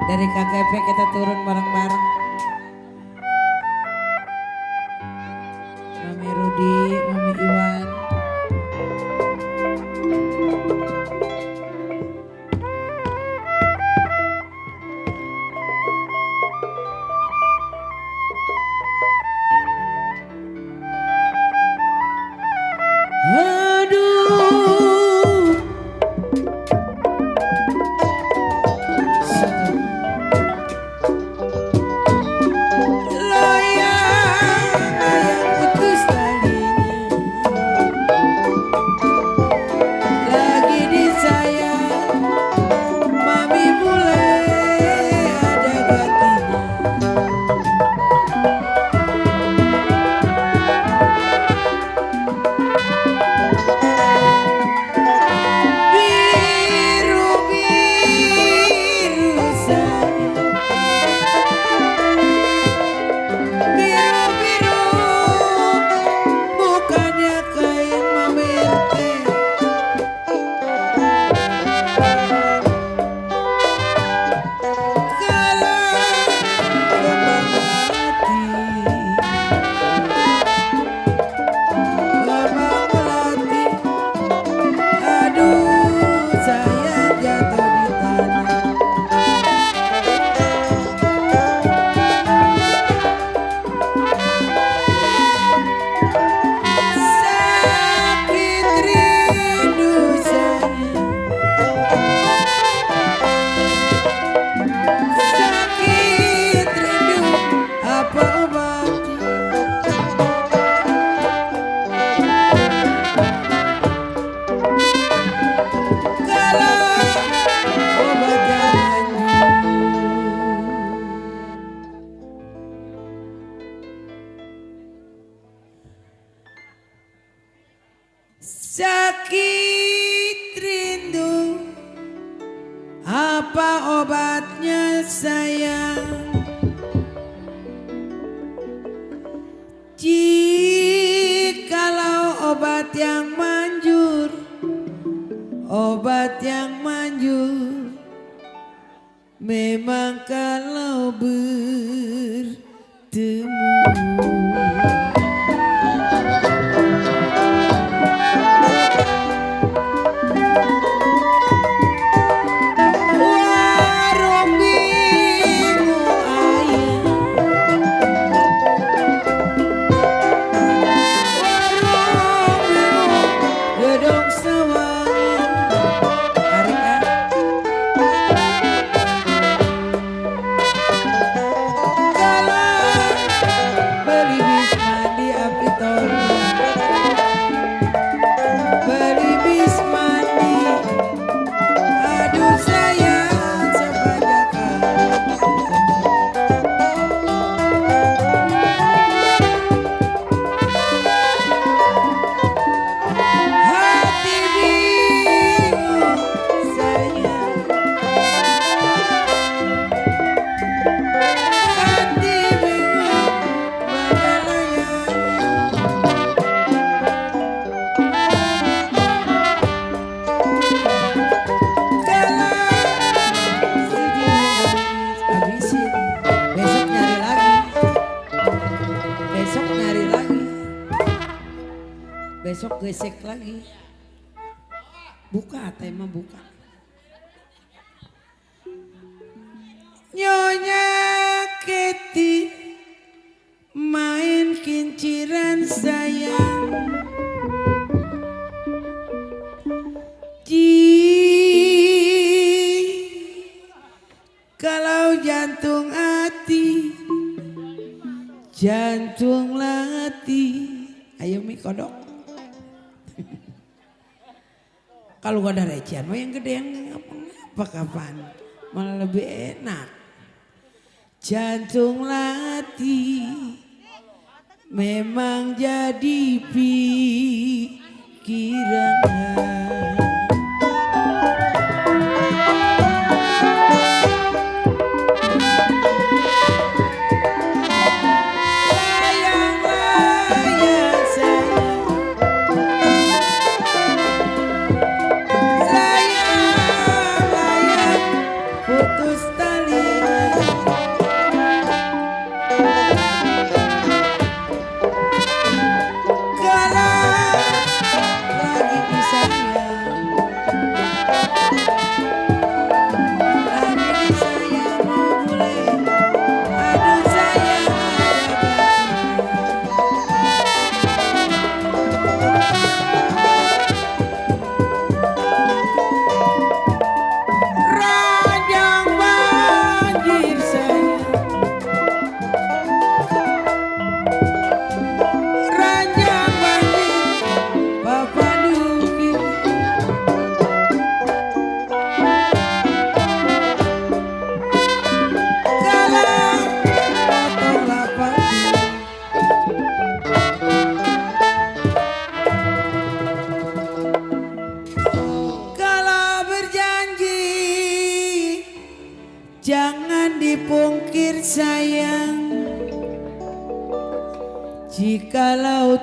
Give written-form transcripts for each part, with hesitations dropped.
Dari KKP kita turun bareng-bareng. Mami Rudi, Mami Iwan. Aduh, layang putus talinya, lagi disayang, mami mulai ada gantinya. Biru-biru sayang, biru-biru bukannya kain mamerte. Kalau kembang melati, aduh saya jatuh di tanah. Sakit rindu sayang, sakit rindu apa obatnya? Kalau obat jangan. Sakit rindu apa obatnya sayang? Jikalau obat yang manjur, obat yang manjur, memang kalau bertemu. Warung bingung ayah, warung bingung gedung sawah. Tarik ah. Kalau beli bis mandi api tolong, beli bis mandi, aduh sayang sebanyakan. Hati bingung sayang, hati bingung melayang. Kalau habisin, besok nyari lagi, besok nyari lagi, besok gesek lagi. Buka tema buka. Nyonya Keti main kinciran sayang, kalau jantung hati, jantung lati. Ayo mi kodok. Kalau gak ada recehan mah yang gede yang apa kapan malah lebih enak. Jantung lati memang jadi pikiran. Layang-layang sayang, layang-layang putus tali.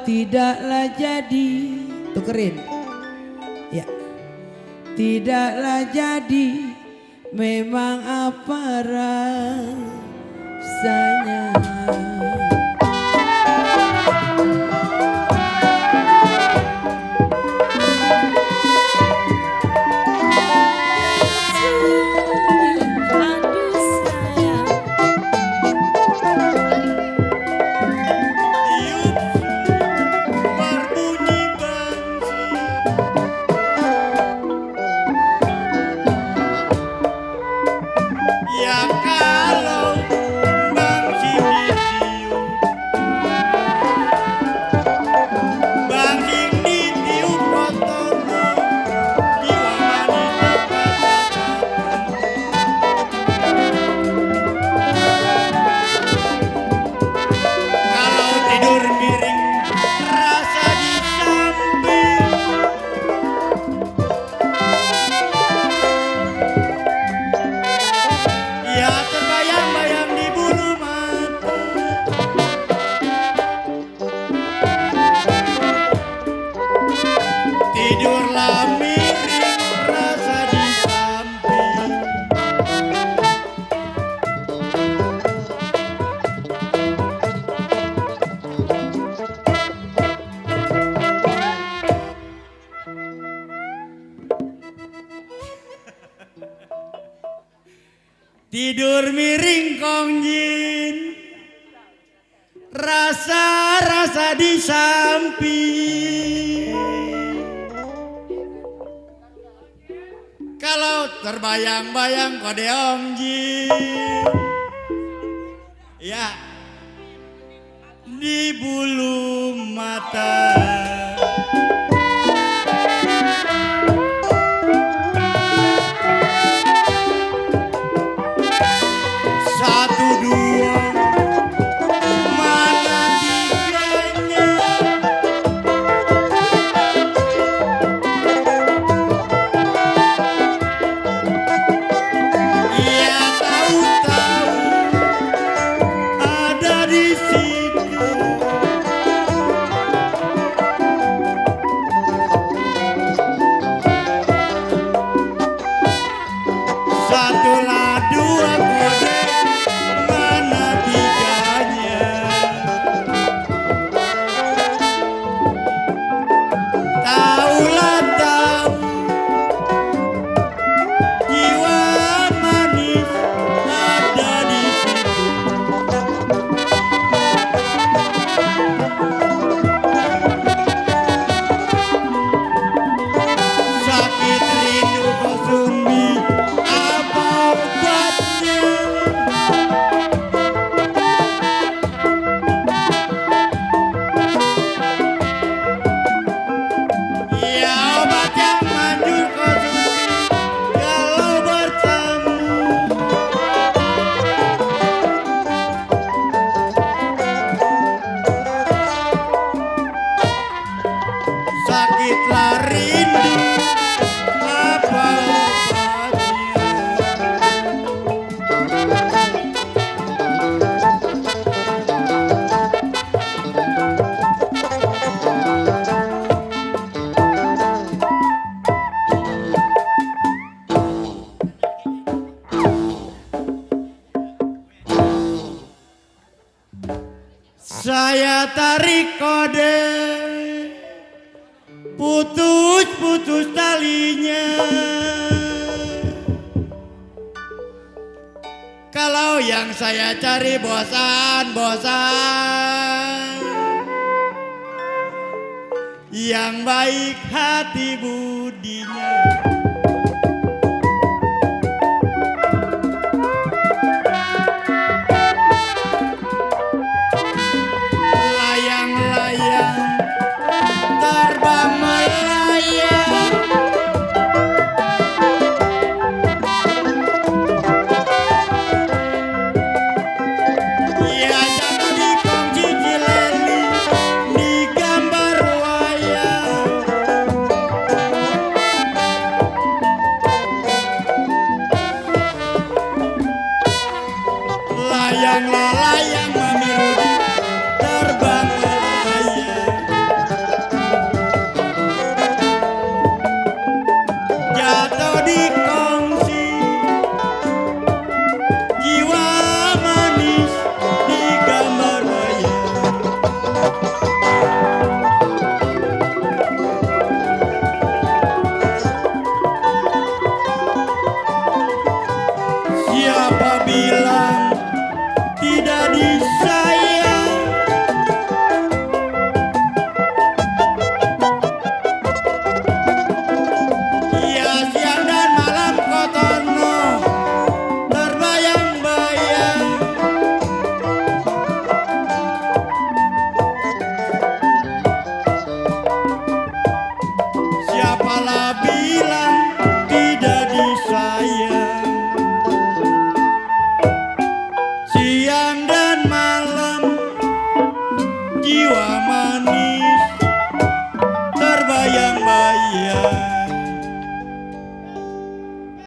tidaklah jadi, tukerin ya, tidaklah jadi, memang apa rasanya. Tidur miring kong jin, rasa-rasa di samping. Kalau terbayang-bayang kode om jin, ya di bulu mata. Saya tarik kode, putus-putus talinya. Kalau yang saya cari bosan-bosan, yang baik hati budinya. siang dan malam jiwa manis